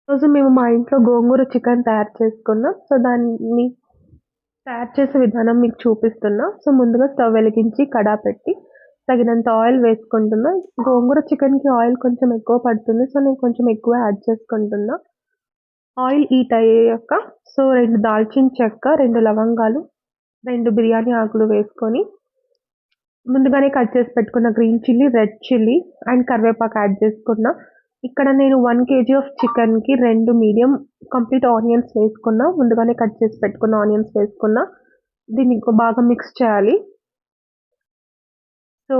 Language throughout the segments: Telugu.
ఈరోజు మేము మా ఇంట్లో గోంగూర చికెన్ తయారు చేసుకున్నాం. సో, దాన్ని తయారు చేసే విధానం మీకు చూపిస్తున్నా. సో, ముందుగా స్టవ్ వెలిగించి పెట్టి తగినంత ఆయిల్ వేసుకుంటున్నా. గోంగూర చికెన్‌కి ఆయిల్ కొంచెం ఎక్కువ పడుతుంది. సో, నేను కొంచెం ఎక్కువ యాడ్ చేసుకుంటున్నా. ఆయిల్ హీట్ అయ్యాక 2 దాల్చిన చెక్క, 2 లవంగాలు, 2 బిర్యానీ ఆకులు వేసుకొని ముందుగానే కట్ చేసి పెట్టుకున్న green chilli, red chilli and కరివేపాకు యాడ్ చేసుకున్నా. ఇక్కడ నేను 1 కేజీ ఆఫ్ చికెన్‌కి 2 మీడియం కంప్లీట్ ఆనియన్స్ వేసుకున్నా. ముందుగానే కట్ చేసి పెట్టుకున్న ఆనియన్స్ వేసుకున్నా. దీన్ని బాగా మిక్స్ చేయాలి. సో,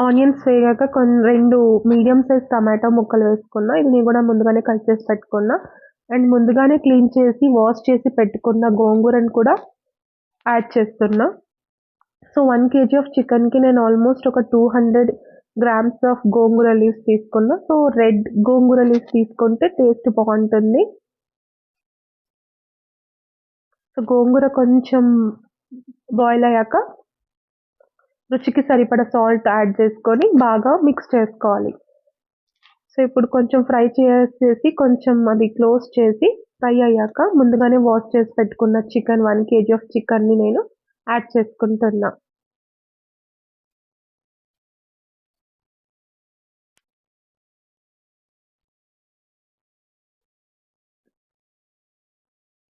ఆనియన్స్ వేగాక 2 మీడియం సైజ్ టమాటో ముక్కలు వేసుకున్నా. ఇది నేను కూడా ముందుగానే కట్ చేసి పెట్టుకున్నా. అండ్ ముందుగానే క్లీన్ చేసి, వాష్ చేసి పెట్టుకున్న గోంగూరను కూడా యాడ్ చేస్తున్నా. సో, 1 కేజీ ఆఫ్ చికెన్‌కి నేను ఆల్మోస్ట్ ఒక 200 గ్రామ్స్ ఆఫ్ గోంగూర లీవ్స్ తీసుకున్నా. సో, రెడ్ గోంగూర లీవ్స్ తీసుకుంటే టేస్ట్ బావుంటుంది. సో, గోంగూర కొంచెం బాయిల్ అయ్యాక రుచికి సరిపడా సాల్ట్ యాడ్ చేసుకొని బాగా మిక్స్ చేసుకోవాలి. సో, ఇప్పుడు కొంచెం ఫ్రై చేసేసి కొంచెం అది క్లోజ్ చేసి ఫ్రై అయ్యాక ముందుగానే వాష్ చేసి పెట్టుకున్న చికెన్ 1 కేజీ ఆఫ్ చికెన్‌ని నేను యాడ్ చేసుకుంటున్నా.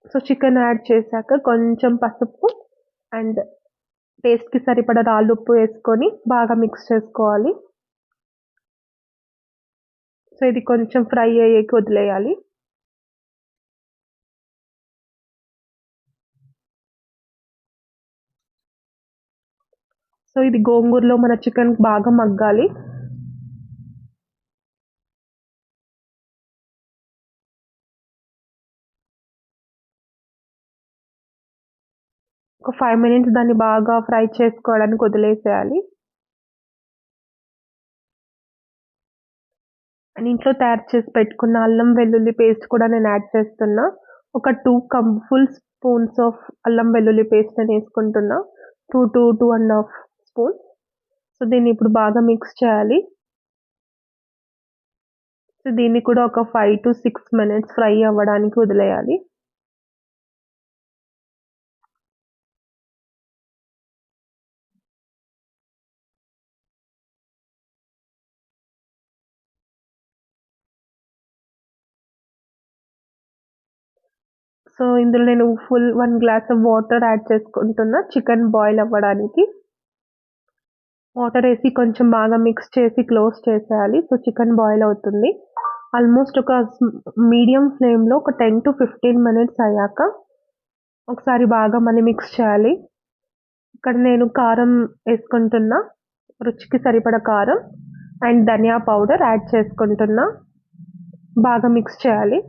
సో, చికెన్ యాడ్ చేశాక కొంచెం పసుపు అండ్ టేస్ట్‌కి సరిపడా రాళ్ళుప్పు వేసుకొని బాగా మిక్స్ చేసుకోవాలి. సో, ఇది కొంచెం ఫ్రై అయ్యేకి వదిలేయాలి. సో, ఇది గోంగూరలో మన చికెన్ బాగా మగ్గాలి. ఒక 5 మినిట్స్ దాన్ని బాగా ఫ్రై చేసుకోవడానికి వదిలేసేయాలి. అండ్ ఇంట్లో తయారు చేసి పెట్టుకున్న అల్లం వెల్లుల్లి పేస్ట్ కూడా నేను యాడ్ చేస్తున్నా. ఒక 2 ఫుల్ స్పూన్స్ ఆఫ్ అల్లం వెల్లుల్లి పేస్ట్ నేను వేసుకుంటున్నా. 2 ½ స్పూన్స్. సో, దీన్ని ఇప్పుడు బాగా మిక్స్ చేయాలి. సో, దీన్ని కూడా ఒక 5-6 మినిట్స్ ఫ్రై అవ్వడానికి వదిలేయాలి. సో, ఇందులో నేను 1 గ్లాస్ ఆఫ్ వాటర్ యాడ్ చేసుకుంటున్నా చికెన్ బాయిల్ అవ్వడానికి. వాటరేసి కొంచెం బాగా మిక్స్ చేసి క్లోజ్ చేసేయాలి. సో, చికెన్ బాయిల్ అవుతుంది. ఆల్మోస్ట్ ఒక మీడియం ఫ్లేమ్‌లో ఒక 10-15 మినిట్స్ అయ్యాక ఒకసారి బాగా మళ్ళీ మిక్స్ చేయాలి. ఇక్కడ నేను కారం ఏసుకుంటున్నా. రుచికి సరిపడా కారం అండ్ ధనియా పౌడర్ యాడ్ చేసుకుంటున్నా. బాగా మిక్స్ చేయాలి.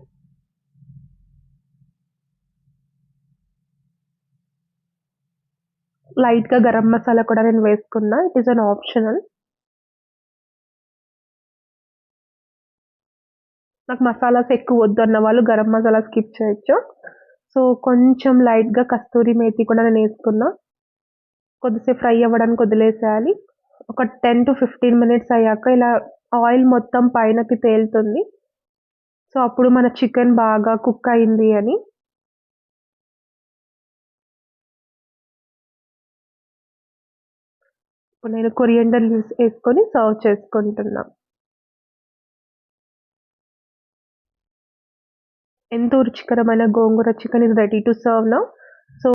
లైట్‌గా గరం మసాలా కూడా నేను వేసుకున్నా. It is an optional. నాకు మసాలాస్ ఎక్కువ వద్దన్న వాళ్ళు గరం మసాలా స్కిప్ చేయొచ్చు. సో, కొంచెం లైట్‌గా కస్తూరి మేతి కూడా నేనేసుకున్నా. కొద్దిసేపు ఫ్రై అవ్వడానికి వదిలేసేయాలి. ఒక 10-15 మినిట్స్ అయ్యాక ఇలా ఆయిల్ మొత్తం పైనకి తేలుతుంది. సో, అప్పుడు మన చికెన్ బాగా కుక్ అయింది అని. ఇప్పుడు నేను కొరియండర్ లీవ్స్ ఏసుకొని సర్వ్ చేసుకుంటున్నా. ఎంతో రుచికరమైన gongura chicken is ready to serve now.